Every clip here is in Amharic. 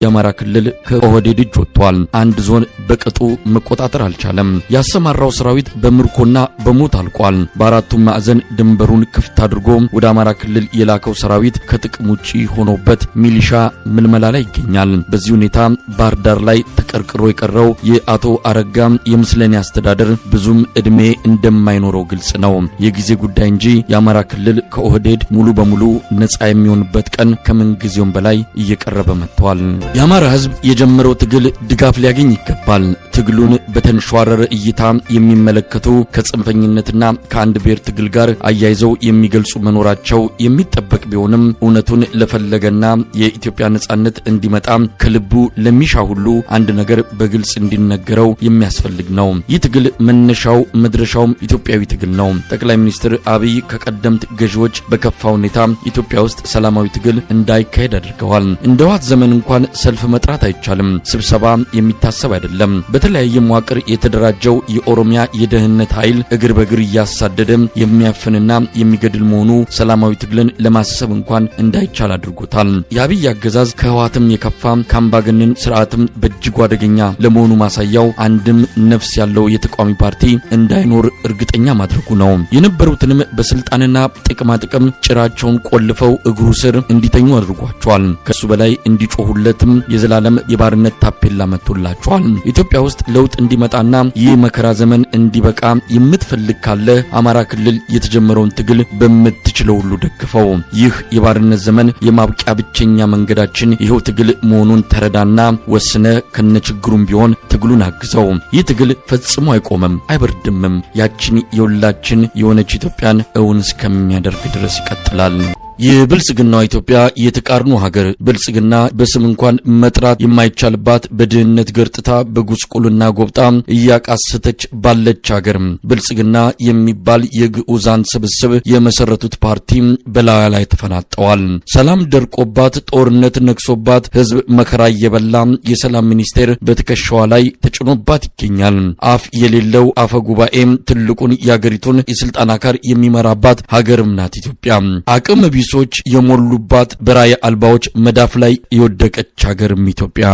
የአማራ ክልል ከኦህዴድ እጅ ወጥቷል። አንድ ዞን በቅጡ መቆጣጠር አልቻለም። ያሰማራው ሰራዊት በምርኮና በሞት አልቋል። በአራቱም ማዕዘን ድንበሩን ክፍት አድርጎ ወደ አማራ ክልል የላከው ሰራዊት ከጥቅም ውጪ ሆኖበት ሚሊሻ ምልመላ ላይ ይገኛል። በዚህ ሁኔታ ባህር ዳር ላይ ተቀርቅሮ የቀረው የአቶ አረጋ የምስለኔ አስተዳደር ብዙም እድሜ እንደማይኖረው ግልጽ ነው። የጊዜ ጉዳይ እንጂ የአማራ ክልል ከኦህዴድ ሙሉ በሙሉ ነፃ የሚሆንበት ቀን ከምን ጊዜውም በላይ እየቀረበ መጥቷል። የአማራ ህዝብ የጀመረው ትግል ድጋፍ ሊያገኝ ይገባል። ትግሉን በተንሿረረ እይታ የሚመለከቱ ከጽንፈኝነትና ከአንድ ብሔር ትግል ጋር አያይዘው የሚገልጹ መኖራቸው የሚጠበቅ ቢሆንም እውነቱን ለፈለገና የኢትዮጵያ ነጻነት እንዲመጣ ከልቡ ለሚሻ ሁሉ አንድ ነገር በግልጽ እንዲነገረው የሚያስፈልግ ነው። ይህ ትግል መነሻው መድረሻውም ኢትዮጵያዊ ትግል ነው። ጠቅላይ ሚኒስትር አብይ ከቀደምት ገዢዎች በከፋ ሁኔታ ኢትዮጵያ ውስጥ ሰላማዊ ትግል እንዳይካሄድ አድርገዋል። እንደ ዋት ዘመን እንኳን ሰልፍ መጥራት አይቻልም። ስብሰባ የሚታሰብ አይደለም። በተለያየ መዋቅር የተደራጀው የኦሮሚያ የደህንነት ኃይል እግር በእግር እያሳደደ የሚያፍንና የሚገድል መሆኑ ሰላማዊ ትግልን ለማሰብ እንኳን እንዳይቻል አድርጎታል። የአብይ አገዛዝ ከህወሓትም የከፋ ከአምባገነን ስርዓትም በእጅጉ አደገኛ ለመሆኑ ማሳያው አንድም ነፍስ ያለው የተቃዋሚ ፓርቲ እንዳይኖር እርግጠኛ ማድረጉ ነው። የነበሩትንም በስልጣንና ጥቅማጥቅም ጭራቸውን ቆልፈው እግሩ ስር እንዲተኙ አድርጓቸዋል። ከሱ በላይ እንዲጮሁለትም የዘላለም የባርነት ታፔላ መጥቶላቸዋል። ኢትዮጵያ ውስጥ ለውጥ እንዲመጣና ይህ መከራ ዘመን እንዲበቃ የምትፈልግ ካለ አማራ ክልል የተጀመረውን ትግል በምትችለው ሁሉ ደግፈው። ይህ የባርነት ዘመን የማብቂያ ብቸኛ መንገዳችን ይሄው ትግል መሆኑን ተረዳና ወስነ ከነችግሩም ቢሆን ትግሉን አግዘው። ይህ ትግል ፈጽሞ አይቆምም፣ አይበርድምም። ያችን የሁላችን የሆነች ኢትዮጵያን እውን እስከሚያደርግ ድረስ ይቀጥላል። የብልጽግናው ኢትዮጵያ የተቃርኖ ሀገር ብልጽግና በስም እንኳን መጥራት የማይቻልባት በድህነት ገርጥታ በጉስቁልና ጎብጣ እያቃሰተች ባለች ሀገር ብልጽግና የሚባል የግዑዛን ስብስብ የመሰረቱት ፓርቲ በላያ ላይ ተፈናጠዋል። ሰላም ደርቆባት ጦርነት ነክሶባት ህዝብ መከራ እየበላ የሰላም ሚኒስቴር በትከሻዋ ላይ ተጭኖባት ይገኛል። አፍ የሌለው አፈ ጉባኤም ትልቁን የአገሪቱን የስልጣን አካር የሚመራባት ሀገርም ናት ኢትዮጵያ። አቅም ቢሶች የሞሉባት በራይ አልባዎች መዳፍ ላይ የወደቀች ሀገርም ኢትዮጵያ።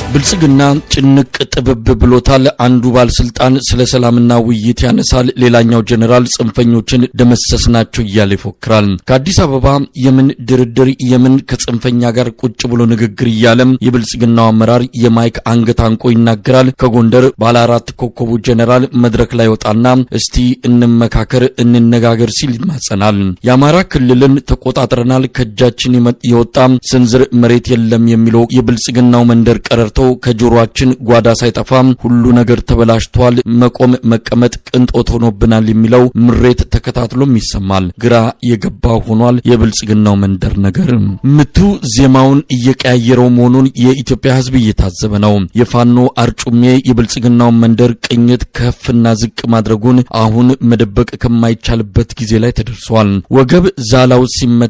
ብልጽግና ጭንቅ ጥብብ ብሎታል። አንዱ ባለስልጣን ስለ ሰላምና ውይይት ያነሳል፣ ሌላኛው ጀነራል ጽንፈኞችን ደመሰስናቸው እያለ ይፎክራል። ከአዲስ አበባ የምን ድርድር የምን ከጽንፈኛ ጋር ቁጭ ብሎ ንግግር እያለም የብልጽግናው አመራር የማይክ አንገት አንቆ ይናገራል። ከጎንደር ባለ 4 ኮከቡ ጀነራል መድረክ ላይ ወጣና እስቲ እንመካከር እንነጋገር ሲል ይማጸናል። የአማራ ክልልን ተቆጣጥረናል፣ ከጃችን የወጣ ስንዝር መሬት የለም የሚለው የብልጽግናው መንደር ቀረርቶ ከጆሮአችን ጓዳ ሳይጠፋ ሁሉ ነገር ተበላሽቷል፣ መቆም መቀመጥ ቅንጦት ሆኖብናል የሚለው ምሬት ተከታትሎም ይሰማል። ግራ የገባው ሆኗል የብልጽግናው መንደር ነገር። ምቱ ዜማውን እየቀያየረው መሆኑን የኢትዮጵያ ሕዝብ እየታዘበ ነው። የፋኖ አርጩሜ የብልጽግናው መንደር ቅኝት ከፍና ዝቅ ማድረጉን አሁን መደበቅ ከማይቻልበት ጊዜ ላይ ተደርሷል። ወገብ ዛላው ሲመታ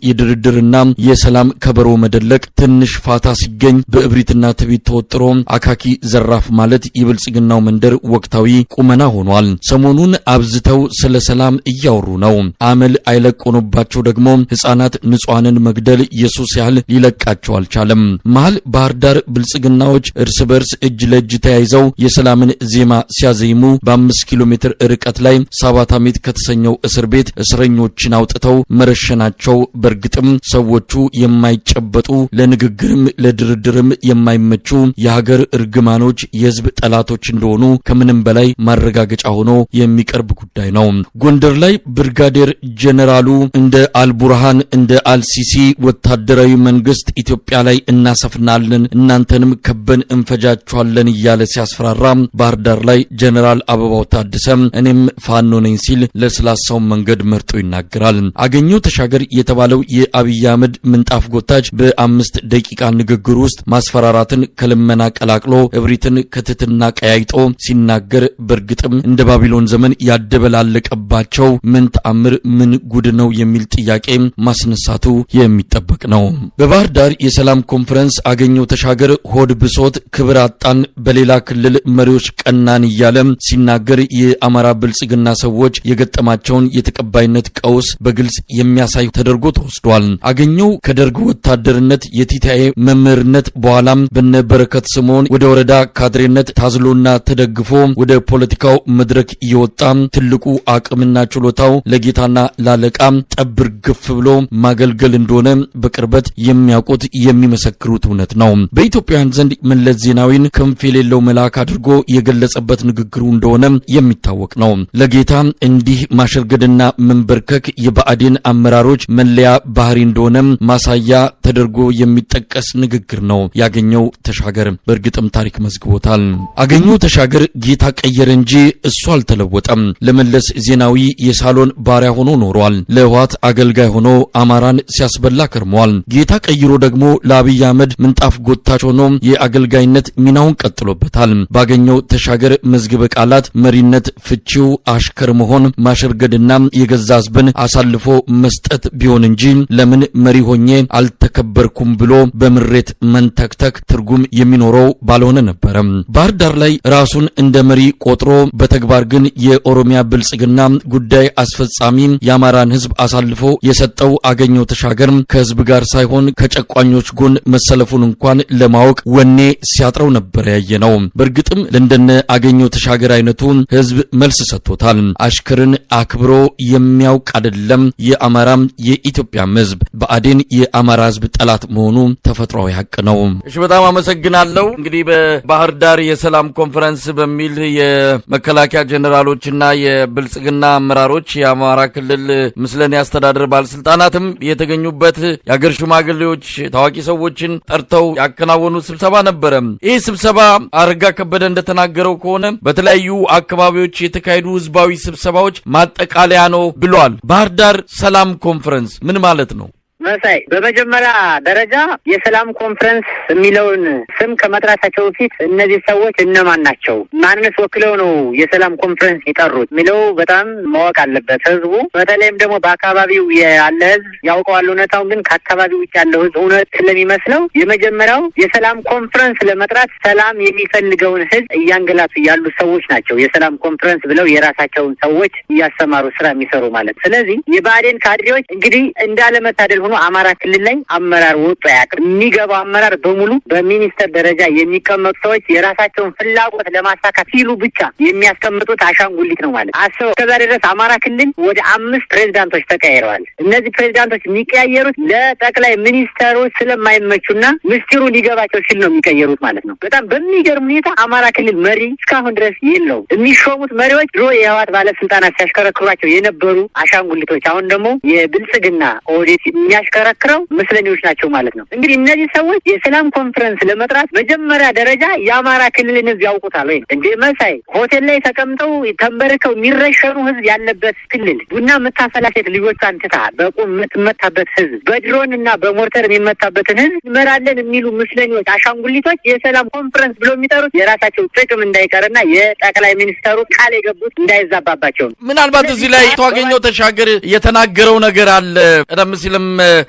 የድርድርና የሰላም ከበሮ መደለቅ ትንሽ ፋታ ሲገኝ በእብሪትና ትዕቢት ተወጥሮ አካኪ ዘራፍ ማለት የብልጽግናው መንደር ወቅታዊ ቁመና ሆኗል። ሰሞኑን አብዝተው ስለ ሰላም እያወሩ ነው። አመል አይለቆኑባቸው ደግሞ ህፃናት ንጹሃንን መግደል ኢየሱስ ያህል ሊለቃቸው አልቻለም። መሃል ባህር ዳር ብልጽግናዎች እርስ በርስ እጅ ለእጅ ተያይዘው የሰላምን ዜማ ሲያዘይሙ በ5 ኪሎ ሜትር ርቀት ላይ ሳባታሚት ከተሰኘው እስር ቤት እስረኞችን አውጥተው መረሸናቸው በእርግጥም ሰዎቹ የማይጨበጡ ለንግግርም ለድርድርም የማይመቹ የሀገር እርግማኖች የህዝብ ጠላቶች እንደሆኑ ከምንም በላይ ማረጋገጫ ሆኖ የሚቀርብ ጉዳይ ነው። ጎንደር ላይ ብርጋዴር ጀነራሉ እንደ አልቡርሃን እንደ አልሲሲ ወታደራዊ መንግስት ኢትዮጵያ ላይ እናሰፍናለን፣ እናንተንም ከበን እንፈጃቸዋለን እያለ ሲያስፈራራ፣ ባህር ዳር ላይ ጀነራል አበባው ታደሰ እኔም ፋኖ ነኝ ሲል ለስላሳው መንገድ መርጦ ይናገራል። አገኘው ተሻገር የተባለው የአብይ አህመድ ምንጣፍ ጎታች በ5 ደቂቃ ንግግር ውስጥ ማስፈራራትን ከልመና ቀላቅሎ እብሪትን ከትትና ቀያይጦ ሲናገር በእርግጥም እንደ ባቢሎን ዘመን ያደበላለቀባቸው ምን ተአምር ምን ጉድ ነው የሚል ጥያቄ ማስነሳቱ የሚጠበቅ ነው። በባህር ዳር የሰላም ኮንፈረንስ አገኘው ተሻገር ሆድ ብሶት ክብር አጣን በሌላ ክልል መሪዎች ቀናን እያለ ሲናገር የአማራ ብልጽግና ሰዎች የገጠማቸውን የተቀባይነት ቀውስ በግልጽ የሚያሳይ ተደርጎ ተወስዷል። አገኘው ከደርግ ወታደርነት የቲቲአይ መምህርነት በኋላም በነበረከት ስምዖን ወደ ወረዳ ካድሬነት ታዝሎና ተደግፎ ወደ ፖለቲካው መድረክ እየወጣ ትልቁ አቅምና ችሎታው ለጌታና ላለቃ ጠብር ግፍ ብሎ ማገልገል እንደሆነ በቅርበት የሚያውቁት የሚመሰክሩት እውነት ነው። በኢትዮጵያውያን ዘንድ መለስ ዜናዊን ክንፍ የሌለው መልአክ አድርጎ የገለጸበት ንግግሩ እንደሆነ የሚታወቅ ነው። ለጌታ እንዲህ ማሸርገድና መንበርከክ የብአዴን አመራሮች መለያ ባህሪ እንደሆነ ማሳያ ተደርጎ የሚጠቀስ ንግግር ነው። ያገኘው ተሻገር በእርግጥም ታሪክ መዝግቦታል። አገኘው ተሻገር ጌታ ቀየረ እንጂ እሱ አልተለወጠም። ለመለስ ዜናዊ የሳሎን ባሪያ ሆኖ ኖሯል። ለህወሓት አገልጋይ ሆኖ አማራን ሲያስበላ ከርሟል። ጌታ ቀይሮ ደግሞ ለአብይ አህመድ ምንጣፍ ጎታች ሆኖ የአገልጋይነት ሚናውን ቀጥሎበታል። ባገኘው ተሻገር መዝግበ ቃላት መሪነት ፍቺው አሽከር መሆን ማሸርገድና የገዛ ህዝብን አሳልፎ መስጠት ቢሆን እንጂ ለምን መሪ ሆኜ አልተከበርኩም ብሎ በምሬት መንተክተክ ትርጉም የሚኖረው ባልሆነ ነበር። ባህር ዳር ላይ ራሱን እንደ መሪ ቆጥሮ በተግባር ግን የኦሮሚያ ብልጽግና ጉዳይ አስፈጻሚ የአማራን ህዝብ አሳልፎ የሰጠው አገኘው ተሻገር ከህዝብ ጋር ሳይሆን ከጨቋኞች ጎን መሰለፉን እንኳን ለማወቅ ወኔ ሲያጥረው ነበር ያየነው። በእርግጥም ለእንደነ አገኘው ተሻገር አይነቱ ህዝብ መልስ ሰጥቶታል። አሽከርን አክብሮ የሚያውቅ አይደለም የአማራም የኢትዮጵያም ህዝብ። ብአዴን የአማራ ህዝብ ጠላት መሆኑ ተፈጥሯዊ ሀቅ ነው። እሺ፣ በጣም አመሰግናለሁ። እንግዲህ በባህር ዳር የሰላም ኮንፈረንስ በሚል የመከላከያ ጀነራሎችና የብልጽግና አመራሮች የአማራ ክልል ምስለኔ አስተዳደር ባለስልጣናትም የተገኙበት የአገር ሽማግሌዎች ታዋቂ ሰዎችን ጠርተው ያከናወኑት ስብሰባ ነበረ። ይህ ስብሰባ አረጋ ከበደ እንደተናገረው ከሆነ በተለያዩ አካባቢዎች የተካሄዱ ህዝባዊ ስብሰባዎች ማጠቃለያ ነው ብሏል። ባህር ዳር ሰላም ኮንፈረንስ ምን ማለት ነው? መሳይ በመጀመሪያ ደረጃ የሰላም ኮንፈረንስ የሚለውን ስም ከመጥራታቸው በፊት እነዚህ ሰዎች እነማን ናቸው፣ ማንስ ወክለው ነው የሰላም ኮንፈረንስ የጠሩት የሚለው በጣም ማወቅ አለበት ህዝቡ። በተለይም ደግሞ በአካባቢው ያለ ህዝብ ያውቀዋል እውነታውን፣ ግን ከአካባቢው ውጭ ያለው ህዝብ እውነት ስለሚመስለው የመጀመሪያው የሰላም ኮንፈረንስ ለመጥራት ሰላም የሚፈልገውን ህዝብ እያንገላቱ ያሉ ሰዎች ናቸው የሰላም ኮንፈረንስ ብለው የራሳቸውን ሰዎች እያሰማሩ ስራ የሚሰሩ ማለት። ስለዚህ የብአዴን ካድሬዎች እንግዲህ እንዳለመታደል ሆኖ አማራ ክልል ላይ አመራር ወጥቶ ያቅም የሚገባው አመራር በሙሉ በሚኒስተር ደረጃ የሚቀመጡ ሰዎች የራሳቸውን ፍላጎት ለማሳካት ሲሉ ብቻ የሚያስቀምጡት አሻንጉሊት ነው ማለት። አስበው ከዛ ድረስ አማራ ክልል ወደ 5 ፕሬዝዳንቶች ተቀያይረዋል። እነዚህ ፕሬዝዳንቶች የሚቀያየሩት ለጠቅላይ ሚኒስተሮች ስለማይመቹና ምስጢሩ ሊገባቸው ሲል ነው የሚቀየሩት ማለት ነው። በጣም በሚገርም ሁኔታ አማራ ክልል መሪ እስካሁን ድረስ የለው። የሚሾሙት መሪዎች ድሮ የህወሓት ባለስልጣናት ሲያሽከረክሯቸው የነበሩ አሻንጉሊቶች አሁን ደግሞ የብልጽግና ኦዲት የሚያሽከረክረው ምስለኔዎች ናቸው ማለት ነው። እንግዲህ እነዚህ ሰዎች የሰላም ኮንፈረንስ ለመጥራት መጀመሪያ ደረጃ የአማራ ክልልን ህዝብ ያውቁታል ወይ እንዴ? መሳይ ሆቴል ላይ ተቀምጠው ተንበርከው የሚረሸኑ ህዝብ ያለበት ክልል፣ ቡና የምታፈላ ሴት ልጆቿን ትታ በቁም የምትመታበት ህዝብ፣ በድሮን እና በሞርተር የሚመታበትን ህዝብ ይመራለን የሚሉ ምስለኔዎች አሻንጉሊቶች የሰላም ኮንፈረንስ ብሎ የሚጠሩት የራሳቸው ጥቅም እንዳይቀርና የጠቅላይ ሚኒስተሩ ቃል የገቡት እንዳይዛባባቸው። ምናልባት እዚህ ላይ ተዋገኘው ተሻገር የተናገረው ነገር አለ። ቀደም ሲልም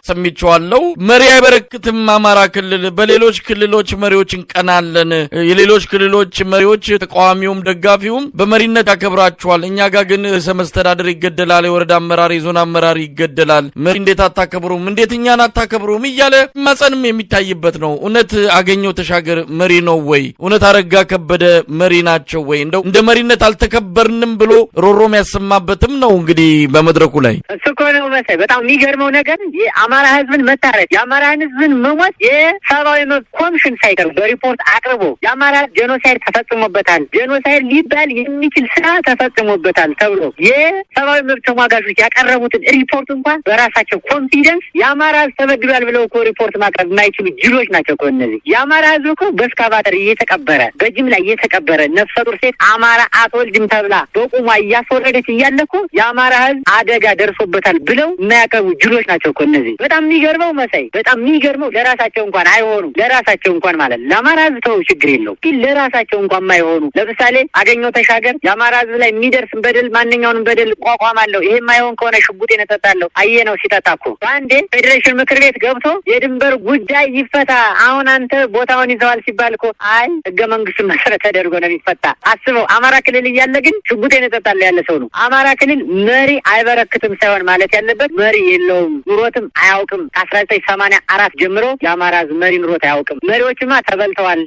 ሰምቼዋለሁ። መሪ አይበረክትም አማራ ክልል፣ በሌሎች ክልሎች መሪዎች እንቀናለን። የሌሎች ክልሎች መሪዎች ተቃዋሚውም ደጋፊውም በመሪነት ያከብራቸዋል። እኛ ጋር ግን ርዕሰ መስተዳድር ይገደላል፣ የወረዳ አመራር፣ የዞን አመራር ይገደላል። መሪ እንዴት አታከብሩም? እንዴት እኛን አታከብሩም? እያለ ማጸንም የሚታይበት ነው። እውነት አገኘው ተሻገር መሪ ነው ወይ? እውነት አረጋ ከበደ መሪ ናቸው ወይ? እንደው እንደ መሪነት አልተከበርንም ብሎ ሮሮም ያሰማበትም ነው እንግዲህ በመድረኩ ላይ። እሱ እኮ ነው መሰለኝ በጣም የሚገርመው ነገር የአማራ ህዝብን መታረድ፣ የአማራ ህዝብን መሞት የሰብአዊ መብት ኮሚሽን ሳይቀር በሪፖርት አቅርቦ የአማራ ጄኖሳይድ ተፈጽሞበታል፣ ጄኖሳይድ ሊባል የሚችል ስራ ተፈጽሞበታል ተብሎ የሰብአዊ መብት ተሟጋቾች ያቀረቡትን ሪፖርት እንኳን በራሳቸው ኮንፊደንስ የአማራ ህዝብ ተበድሏል ብለው እኮ ሪፖርት ማቅረብ የማይችሉ ጅሎች ናቸው እኮ እነዚህ። የአማራ ህዝብ እኮ በስካቫተር እየተቀበረ በጅምላ እየተቀበረ ነፍሰ ጡር ሴት አማራ አትወልድም ተብላ በቁሟ እያስወረደች እያለ እኮ የአማራ ህዝብ አደጋ ደርሶበታል ብለው የማያቀርቡ ጅሎች ናቸው እኮ እነዚህ። እነዚህ በጣም የሚገርመው መሳይ በጣም የሚገርመው ለራሳቸው እንኳን አይሆኑ ለራሳቸው እንኳን ማለት ለአማራ ህዝብ ተው ችግር የለው ግን ለራሳቸው እንኳን ማይሆኑ ለምሳሌ አገኘው ተሻገር የአማራ ህዝብ ላይ የሚደርስ በደል ማንኛውንም በደል ቋቋማለሁ ይሄ ማይሆን ከሆነ ሽጉጤን እጠጣለሁ አየነው ሲጠጣኩ አንዴ ፌዴሬሽን ምክር ቤት ገብቶ የድንበር ጉዳይ ይፈታ አሁን አንተ ቦታውን ይዘዋል ሲባል እኮ አይ ህገ መንግስት መሰረት ተደርጎ ነው የሚፈታ አስበው አማራ ክልል እያለ ግን ሽጉጤን እጠጣለሁ ያለ ሰው ነው አማራ ክልል መሪ አይበረክትም ሳይሆን ማለት ያለበት መሪ የለውም ኑሮትም አያውቅም ከ1984 ጀምሮ የአማራ ህዝብ መሪ ኑሮት አያውቅም መሪዎችማ ተበልተዋል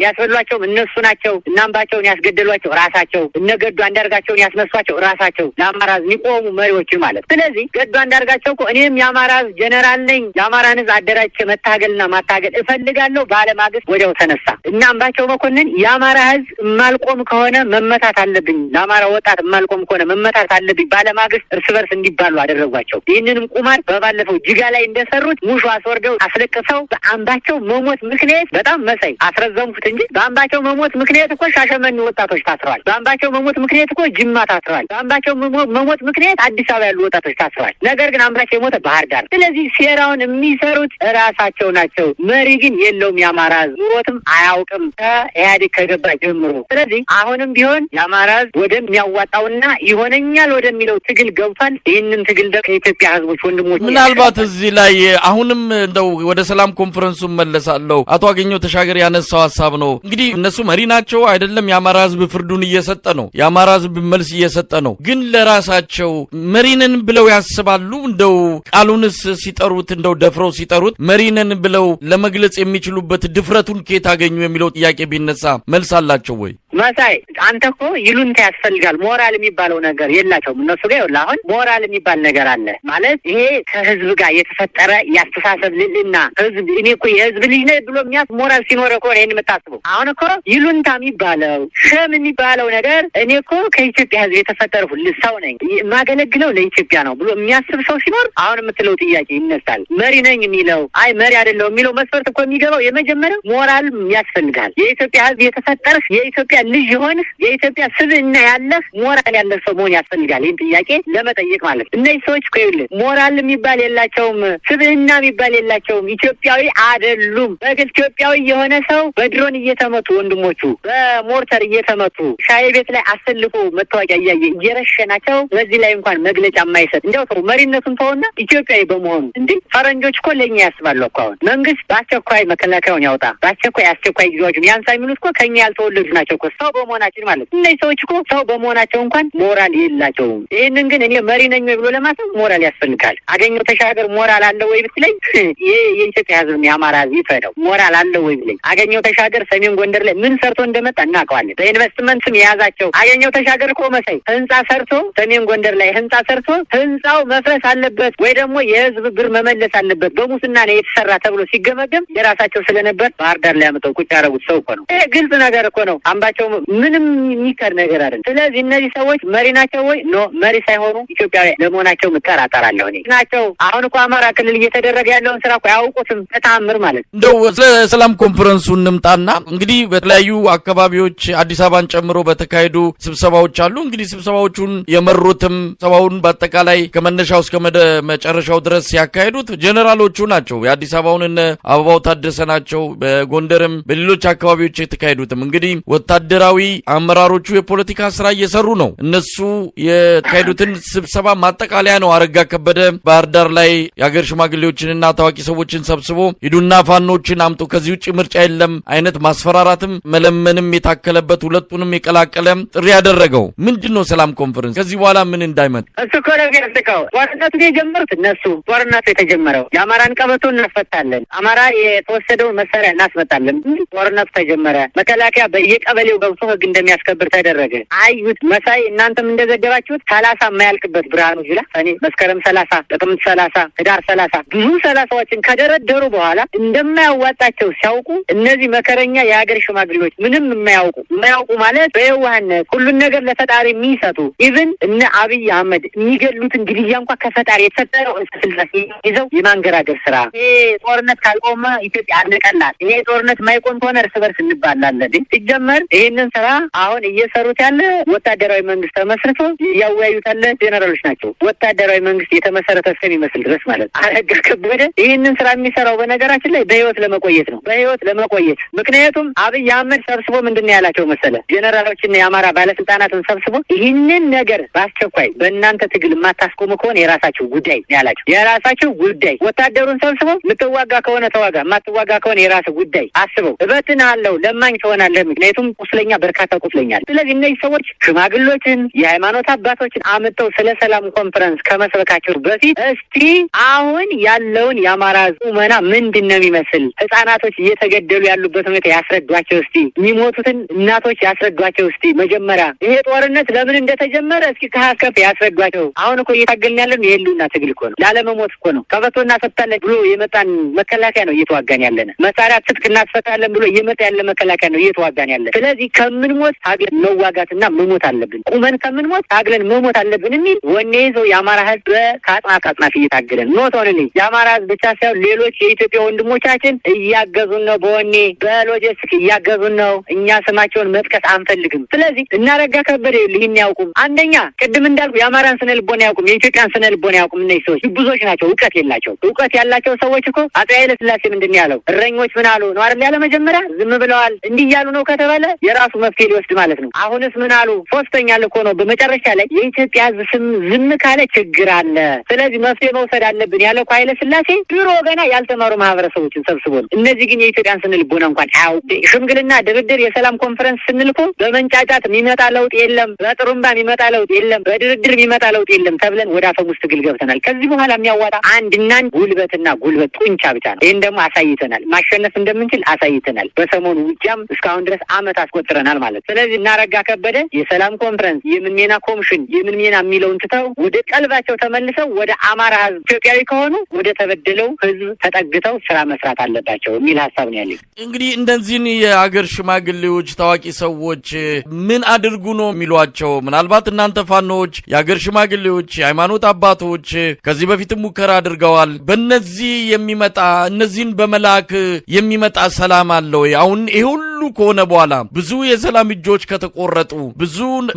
ያስበሏቸው እነሱ ናቸው እናምባቸውን ያስገደሏቸው ራሳቸው እነገዱ አንዳርጋቸውን ያስነሷቸው ራሳቸው ለአማራ ህዝብ የሚቆሙ መሪዎች ማለት ስለዚህ ገዱ አንዳርጋቸው እኮ እኔም የአማራ ህዝብ ጀነራል ነኝ የአማራን ህዝብ አደራጅቼ መታገልና ማታገል እፈልጋለሁ ባለማግስት ወዲያው ተነሳ እና አምባቸው መኮንን የአማራ ህዝብ የማልቆም ከሆነ መመታት አለብኝ ለአማራ ወጣት የማልቆም ከሆነ መመታት አለብኝ ባለማግስት እርስ በርስ እንዲባሉ አደረጓቸው ይህንንም ቁማር በባለፈው ጅጋ ላይ እንደሰሩት ሙሾ አስወርደው አስለቅሰው በአምባቸው መሞት ምክንያት በጣም መሳይ አስረዘምኩት እንጂ በአምባቸው መሞት ምክንያት እኮ ሻሸመኔ ወጣቶች ታስረዋል በአምባቸው መሞት ምክንያት እኮ ጅማ ታስረዋል በአምባቸው መሞት ምክንያት አዲስ አበባ ያሉ ወጣቶች ታስረዋል ነገር ግን አምባቸው የሞተ ባህር ዳር ስለዚህ ሴራውን የሚሰሩት ራሳቸው ናቸው መሪ ግን የለውም የአማራ ህዝብ ኑሮትም አያውቅም ከኢህአዴግ ከገባ ጀምሮ ስለዚህ አሁንም ቢሆን የአማራ ህዝብ ወደሚያዋጣውና ይሆነኛል ወደሚለው ትግል ገብቷል ይህንን ትግል ከኢትዮጵያ ህዝቦች ወንድሞች ምናልባት እዚህ ላይ አሁንም እንደው ወደ ሰላም ኮንፈረንሱ መለሳለሁ አቶ አገኘው ተሻገር ያነሳው ሐሳብ ነው እንግዲህ እነሱ መሪ ናቸው አይደለም የአማራ ህዝብ ፍርዱን እየሰጠ ነው የአማራ ህዝብ መልስ እየሰጠ ነው ግን ለራሳቸው መሪነን ብለው ያስባሉ እንደው ቃሉንስ ሲጠሩት እንደው ደፍረው ሲጠሩት መሪነን ብለው ለመግለጽ የሚችሉበት ድፍረቱን ከየት አገኙ የሚለው ጥያቄ ቢነሳ መልስ አላቸው ወይ መሳይ አንተ እኮ ይሉንታ ያስፈልጋል ሞራል የሚባለው ነገር የላቸውም እነሱ ጋር ይኸውልህ አሁን ሞራል የሚባል ነገር አለ ማለት ይሄ ከህዝብ ጋር የተፈጠረ ያስተሳሰብ ልዕልና ህዝብ እኔ እኮ የህዝብ ልጅ ነኝ ብሎ የሚያስ ሞራል ሲኖር እኮ ነው ይሄን የምታስበው አሁን እኮ ይሉንታ የሚባለው ሸም የሚባለው ነገር እኔ እኮ ከኢትዮጵያ ህዝብ የተፈጠርኩ ሰው ነኝ የማገለግለው ለኢትዮጵያ ነው ብሎ የሚያስብ ሰው ሲኖር አሁን የምትለው ጥያቄ ይነሳል መሪ ነኝ የሚለው አይ መሪ አይደለም የሚለው መስፈርት እኮ የሚገባው የመጀመሪያው ሞራል ያስፈልጋል የኢትዮጵያ ህዝብ የተፈጠረ የኢትዮጵያ ልጅ የሆንህ የኢትዮጵያ ስብዕና ያለህ ሞራል ያለህ ሰው መሆን ያስፈልጋል ይህን ጥያቄ ለመጠየቅ ማለት እነዚህ ሰዎች እኮ ይኸውልህ ሞራል የሚባል የላቸውም ስብዕና የሚባል የላቸውም ኢትዮጵያዊ አይደሉም በግል ኢትዮጵያዊ የሆነ ሰው በድሮን እየተመቱ ወንድሞቹ በሞርተር እየተመቱ ሻይ ቤት ላይ አሰልፎ መታወቂያ እያየ እየረሸናቸው በዚህ ላይ እንኳን መግለጫ የማይሰጥ እንደው ሰው መሪነቱን ተውና ኢትዮጵያዊ በመሆኑ እንዴ ፈረንጆች እኮ ለኛ ያስባሉ እኮ አሁን መንግስት በአስቸኳይ መከላከያውን ያውጣ በአስቸኳይ አስቸኳይ ጊዜዎችን ያንሳ የሚሉት እኮ ከኛ ያልተወለዱ ናቸው እኮ ሰው በመሆናችን ማለት እነዚህ ሰዎች እኮ ሰው በመሆናቸው እንኳን ሞራል የላቸውም ይህንን ግን እኔ መሪ ነኝ ብሎ ለማሰብ ሞራል ያስፈልጋል አገኘው ተሻገር ሞራል አለው ወይ ብትለኝ የኢትዮጵያ ህዝብ የአማራ ህዝብ ይፈደው ሞራል አለው ወይ ብትለኝ አገኘው ተሻገር ሰሜን ጎንደር ላይ ምን ሰርቶ እንደመጣ እናውቀዋለን በኢንቨስትመንት ስም የያዛቸው አገኘው ተሻገር እኮ መሳይ ህንጻ ሰርቶ ሰሜን ጎንደር ላይ ህንጻ ሰርቶ ህንጻው መፍረስ አለበት ወይ ደግሞ የህዝብ ብር መመለስ አለበት በሙስና ነው የተሰራ ተብሎ ሲገመገም የራሳቸው ስለነበር ባህር ዳር ላይ አመጣው ቁጭ ያደረጉት ሰው እኮ ነው ይሄ ግልጽ ነገር እኮ ነው አምባቸው ምንም የሚከር ነገር አይደለም ስለዚህ እነዚህ ሰዎች መሪ ናቸው ወይ ኖ መሪ ሳይሆኑ ኢትዮጵያዊ ለመሆናቸው እጠራጠራለሁ እኔ ናቸው አሁን እኮ አማራ ክልል እየተደረገ ያለውን ስራ እኮ ያውቁትም ተአምር ማለት እንደው ሰላም ኮንፈረንሱ እንምጣና እንግዲህ በተለያዩ አካባቢዎች አዲስ አበባን ጨምሮ በተካሄዱ ስብሰባዎች አሉ እንግዲህ ስብሰባዎቹን የመሩትም ሰባውን በአጠቃላይ ከመነሻው እስከ መጨረሻው ድረስ ያካሄዱት ጀነራሎቹ ናቸው የአዲስ አበባውን አበባው ታደሰ ናቸው በጎንደርም በሌሎች አካባቢዎች የተካሄዱትም እንግዲህ ወታደራዊ አመራሮቹ የፖለቲካ ስራ እየሰሩ ነው እነሱ የተካሄዱትን ስብሰባ ማጠቃለያ ነው አረጋ ከበደ ባህር ዳር ላይ የሀገር ሽማግሌዎችንና ታዋቂ ሰዎችን ሰብስቦ ሂዱና ፋኖችን አምጡ ከዚህ ውጭ ምርጫ የለም አይነት ማስፈራራትም መለመንም የታከለበት ሁለቱንም የቀላቀለ ጥሪ ያደረገው ምንድነው ሰላም ኮንፈረንስ ከዚህ በኋላ ምን እንዳይመጣ እሱ እኮ ነው ያስተካው ጦርነቱን የጀመሩት እነሱ ጦርነቱ የተጀመረው የአማራን ቀበቶ እናስፈታለን አማራ የተወሰደውን መሳሪያ እናስመጣለን ጦርነቱ ተጀመረ መከላከያ በየቀበሌው ገብቶ ህግ እንደሚያስከብር ተደረገ አዩት መሳይ እናንተም እንደዘገባችሁት 30 የማያልቅበት ብርሃኑ ጁላ እኔ መስከረም 30 ጥቅምት 30 ህዳር 30 ብዙ 30ዎችን ከደረደሩ በኋላ እንደማያዋጣቸው ሲያውቁ እነዚህ መከረኛ የሀገር ሽማግሌዎች ምንም የማያውቁ ማለት በየዋህነት ሁሉን ነገር ለፈጣሪ የሚሰጡ ኢቭን እነ አብይ አህመድ የሚገሉትን ግድያ እንኳን ከፈጣሪ የተሰጠው እንስልላስ ይዘው የማንገራገር ስራ ይሄ ጦርነት ካልቆመ ኢትዮጵያ አለቀላት ይሄ ጦርነት ማይቆም ከሆነ እርስ በርስ እንባላለን ሲጀመር ይሄ ይህንን ስራ አሁን እየሰሩት ያለ ወታደራዊ መንግስት ተመስርቶ ያወያዩት ያለ ጄኔራሎች ናቸው። ወታደራዊ መንግስት የተመሰረተ እስከሚመስል ድረስ ማለት አረጋ ከበደ ይህንን ስራ የሚሰራው በነገራችን ላይ በህይወት ለመቆየት ነው። በህይወት ለመቆየት ምክንያቱም አብይ አህመድ ሰብስቦ ምንድን ያላቸው መሰለ ጄኔራሎችና የአማራ ባለስልጣናትን ሰብስቦ ይህንን ነገር በአስቸኳይ በእናንተ ትግል የማታስቆሙ ከሆነ የራሳችሁ ጉዳይ ያላቸው የራሳችሁ ጉዳይ። ወታደሩን ሰብስቦ ልትዋጋ ከሆነ ተዋጋ፣ የማትዋጋ ከሆነ የራስህ ጉዳይ አስበው። እበትንሃለሁ፣ ለማኝ ትሆናለህ። ምክንያቱም ቁስለኛ በርካታ ቁስለኛ። ስለዚህ እነዚህ ሰዎች ሽማግሎችን፣ የሃይማኖት አባቶችን አምጥተው ስለ ሰላም ኮንፈረንስ ከመስበካቸው በፊት እስቲ አሁን ያለውን የአማራ ቁመና ምንድን ነው የሚመስል፣ ህጻናቶች እየተገደሉ ያሉበት ሁኔታ ያስረዷቸው እስቲ፣ የሚሞቱትን እናቶች ያስረዷቸው እስቲ። መጀመሪያ ይሄ ጦርነት ለምን እንደተጀመረ እስኪ ከሀከፍ ያስረዷቸው። አሁን እኮ እየታገልን ያለን የህልውና ትግል እኮ ነው፣ ላለመሞት እኮ ነው። ከፈቶና ፈታለን ብሎ የመጣን መከላከያ ነው እየተዋጋን ያለን። መሳሪያ ትጥቅ እናስፈታለን ብሎ እየመጣ ያለ መከላከያ ነው እየተዋጋን ያለን። ስለዚህ ከምንሞት ታግለን መዋጋትና መሞት አለብን። ቁመን ከምንሞት ታግለን መሞት አለብን የሚል ወኔ ይዘው የአማራ ህዝብ ከአጽናፍ ከአጽናፍ እየታገለን ኖት ሆንልኝ። የአማራ ህዝብ ብቻ ሳይሆን ሌሎች የኢትዮጵያ ወንድሞቻችን እያገዙን ነው፣ በወኔ በሎጂስቲክ እያገዙን ነው። እኛ ስማቸውን መጥቀስ አንፈልግም። ስለዚህ እናረጋ ከበደ ይህን ያውቁም። አንደኛ ቅድም እንዳልኩ የአማራን ስነ ልቦና ያውቁም፣ የኢትዮጵያን ስነ ልቦና ያውቁም። እነዚህ ሰዎች ብዙዎች ናቸው፣ እውቀት የላቸው። እውቀት ያላቸው ሰዎች እኮ አፄ ኃይለ ሥላሴ ምንድን ያለው እረኞች ምን አሉ ነው አይደል? ያለ መጀመሪያ ዝም ብለዋል። እንዲህ እያሉ ነው ከተባለ የራሱ መፍትሄ ሊወስድ ማለት ነው። አሁንስ ምን አሉ? ሶስተኛ ልኮ ነው በመጨረሻ ላይ የኢትዮጵያ ህዝብ ዝም ካለ ችግር አለ፣ ስለዚህ መፍትሄ መውሰድ አለብን ያለው እኮ ኃይለ ሥላሴ ድሮ ገና ያልተማሩ ማህበረሰቦችን ሰብስቦ ነው። እነዚህ ግን የኢትዮጵያን ስነ ልቦና እንኳን አያውቁ። ሽምግልና፣ ድርድር፣ የሰላም ኮንፈረንስ ስንል እኮ በመንጫጫት የሚመጣ ለውጥ የለም፣ በጥሩምባ የሚመጣ ለውጥ የለም፣ በድርድር የሚመጣ ለውጥ የለም ተብለን ወደ አፈሙስ ትግል ገብተናል። ከዚህ በኋላ የሚያዋጣ አንድና ጉልበትና ጉልበት ጡንቻ ብቻ ነው። ይህን ደግሞ አሳይተናል፣ ማሸነፍ እንደምንችል አሳይተናል። በሰሞኑ ውጊያም እስካሁን ድረስ አመት አስቆጥረናል ማለት። ስለዚህ እናረጋ ከበደ የሰላም ኮንፈረንስ የምንሜና ኮሚሽን የምንሜና የሚለውን ትተው ወደ ቀልባቸው ተመልሰው ወደ አማራ ህዝብ ኢትዮጵያዊ ከሆኑ ወደ ተበደለው ህዝብ ተጠግተው ስራ መስራት አለባቸው የሚል ሀሳብ ነው ያለኝ። እንግዲህ እንደዚህን የሀገር ሽማግሌዎች፣ ታዋቂ ሰዎች ምን አድርጉ ነው የሚሏቸው? ምናልባት እናንተ ፋኖች፣ የሀገር ሽማግሌዎች፣ የሃይማኖት አባቶች ከዚህ በፊትም ሙከራ አድርገዋል። በእነዚህ የሚመጣ እነዚህን በመላክ የሚመጣ ሰላም አለ ወይ? አሁን ይሄ ሁሉ ከሆነ በኋላ ብዙ የሰላም እጆች ከተቆረጡ፣ ብዙ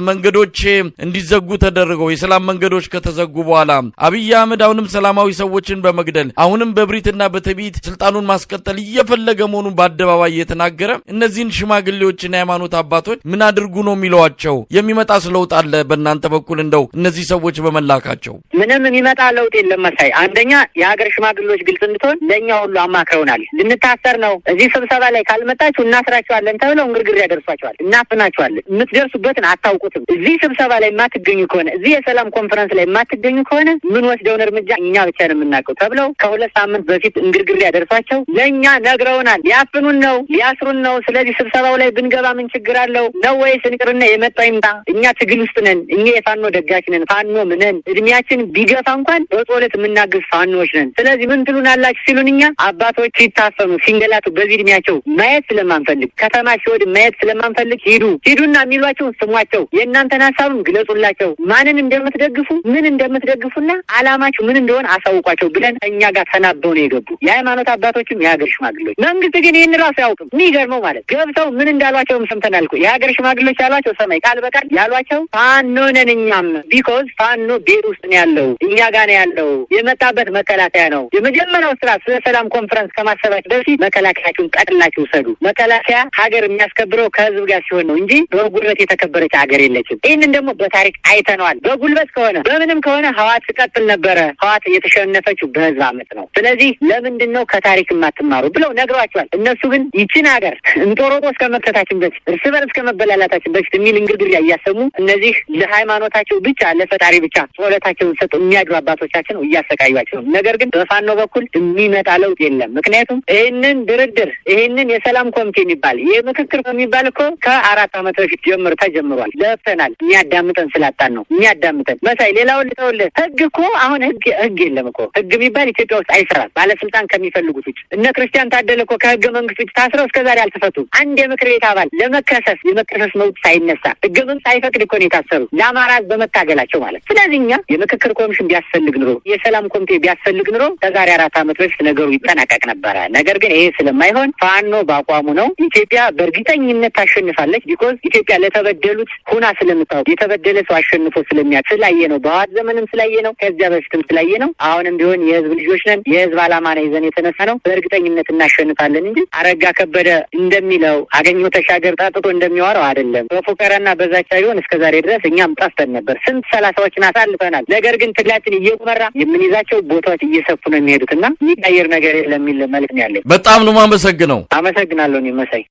መንገዶች እንዲዘጉ ተደርገው የሰላም መንገዶች ከተዘጉ በኋላ አብይ አህመድ አሁንም ሰላማዊ ሰዎችን በመግደል አሁንም በብሪትና በትዕቢት ስልጣኑን ማስቀጠል እየፈለገ መሆኑን በአደባባይ እየተናገረ እነዚህን ሽማግሌዎችና የሃይማኖት አባቶች ምን አድርጉ ነው የሚሏቸው? የሚመጣ ለውጥ አለ በእናንተ በኩል እንደው እነዚህ ሰዎች በመላካቸው? ምንም የሚመጣ ለውጥ የለም መሳይ። አንደኛ የሀገር ሽማግሌዎች ግልጽ እንድትሆን ለእኛ ሁሉ አማክረውናል። ልንታሰር ነው፣ እዚህ ስብሰባ ላይ ካልመጣችሁ እናስራችኋለን ተብለው እንግርግር ያደርሷቸዋል፣ እናፍናቸዋለን። የምትደርሱበትን አታውቁትም። እዚህ ስብሰባ ላይ የማትገኙ ከሆነ እዚህ የሰላም ኮንፈረንስ ላይ የማትገኙ ከሆነ ምን ወስደውን እርምጃ እኛ ብቻ ነው የምናውቀው ተብለው ከ2 ሳምንት በፊት እንግርግር ያደርሷቸው ለእኛ ነግረውናል። ሊያፍኑን ነው፣ ሊያስሩን ነው። ስለዚህ ስብሰባው ላይ ብንገባ ምን ችግር አለው ነው ወይስ እንቅርና የመጣው ይምጣ፣ እኛ ትግል ውስጥ ነን፣ እኛ የፋኖ ደጋፊ ነን፣ ፋኖ ምነን እድሜያችን ቢገፋ እንኳን በጾለት የምናግዝ ፋኖዎች ነን። ስለዚህ ምን ትሉን አላችሁ ሲሉን እኛ አባቶች ሲታፈኑ ሲንገላቱ በዚህ እድሜያቸው ማየት ስለማንፈልግ ከተማ ሲወድ ማየት ስለማንፈልግ ሂዱና የሚሏቸው ስሟቸው፣ የእናንተን ሀሳብም ግለጹላቸው፣ ማንን እንደምትደግፉ ምን እንደምትደግፉና አላማችሁ ምን እንደሆነ አሳውቋቸው ብለን እኛ ጋር ተናበው ነው የገቡ የሃይማኖት አባቶችም የሀገር ሽማግሌዎች። መንግስት ግን ይህን ራሱ አያውቅም። የሚገርመው ማለት ገብተው ምን እንዳሏቸውም ሰምተናል እኮ የሀገር ሽማግሌዎች ያሏቸው ሰማይ ቃል በቃል ያሏቸው ፋኖ ነን እኛም፣ ቢኮዝ ፋኖ ቤት ውስጥ ነው ያለው፣ እኛ ጋር ነው ያለው፣ የመጣበት መከላከያ ነው። የመጀመሪያው ስራ ስለ ሰላም ኮንፈረንስ ከማሰባችሁ በፊት መከላከያችሁን ቀጥላችሁ ውሰዱ። መከላከያ ሀገር የሚያስከብረው ከህዝብ ጋር ሲሆን ነው እንጂ በጉልበት የተከበረች ሀገር የለችም። ይህንን ደግሞ በታሪክ አይተነዋል። በጉልበት ከሆነ በምንም ከሆነ ህዋት ትቀጥል ነበረ። ህዋት የተሸነፈችው በህዝብ አመት ነው። ስለዚህ ለምንድን ነው ከታሪክ የማትማሩ ብለው ነግሯቸዋል። እነሱ ግን ይችን ሀገር እንጦሮጦስ ከመክተታችን በፊት እርስ በርስ ከመበላላታችን በፊት የሚል እንግርግሪያ እያሰሙ እነዚህ ለሃይማኖታቸው ብቻ ለፈጣሪ ብቻ ጸሎታቸውን ሰጡ የሚያድሩ አባቶቻችን ነው እያሰቃዩቸው ነው። ነገር ግን በፋኖ በኩል የሚመጣ ለውጥ የለም። ምክንያቱም ይህንን ድርድር ይህንን የሰላም ኮሚቴ የሚባል ይህ ምክክር የሚባል እኮ ከ4 ዓመት በፊት ተጀምሯል። ለፍተናል። የሚያዳምጠን ስላጣን ነው የሚያዳምጠን መሳይ። ሌላውን ልተውልህ። ህግ እኮ አሁን ህግ የለም እኮ ህግ የሚባል ኢትዮጵያ ውስጥ አይሰራም። ባለስልጣን ከሚፈልጉት ውጭ እነ ክርስቲያን ታደለ እኮ ከህገ መንግስት ውጭ ታስረው እስከዛሬ አልተፈቱም። አንድ የምክር ቤት አባል የመከሰስ መብት ሳይነሳ ህገ መንግስት ሳይፈቅድ እኮ ነው የታሰሩ ለአማራ በመታገላቸው ማለት። ስለዚህ እኛ የምክክር ኮሚሽን ቢያስፈልግ ኑሮ የሰላም ኮሚቴ ቢያስፈልግ ኑሮ ከዛሬ 4 ዓመት በፊት ነገሩ ይጠናቀቅ ነበረ። ነገር ግን ይሄ ስለማይሆን ፋኖ በአቋሙ ነው። ኢትዮጵያ ኢትዮጵያ በእርግጠኝነት ታሸንፋለች። ቢኮዝ ኢትዮጵያ ለተበደሉት ሁና ስለምታውቅ የተበደለ ሰው አሸንፎ ስለሚያውቅ ስላየ ነው። በህወሓት ዘመንም ስላየ ነው። ከዚያ በፊትም ስላየ ነው። አሁንም ቢሆን የህዝብ ልጆች ነን። የህዝብ ዓላማ ነው ይዘን የተነሳ ነው። በእርግጠኝነት እናሸንፋለን እንጂ አረጋ ከበደ እንደሚለው አገኘሁ ተሻገር ጣጥቶ እንደሚዋረው አይደለም። በፉከራና በዛቻ ቢሆን እስከዛሬ ድረስ እኛም ጠፍተን ነበር። ስንት 30ዎችን አሳልፈናል። ነገር ግን ትግላችን እየመራ የምንይዛቸው ቦታዎች እየሰፉ ነው የሚሄዱትና የሚቀየር ነገር የለም የሚል መልዕክት ነው ያለኝ። በጣም ነው የማመሰግነው። አመሰግናለሁ። መሳይ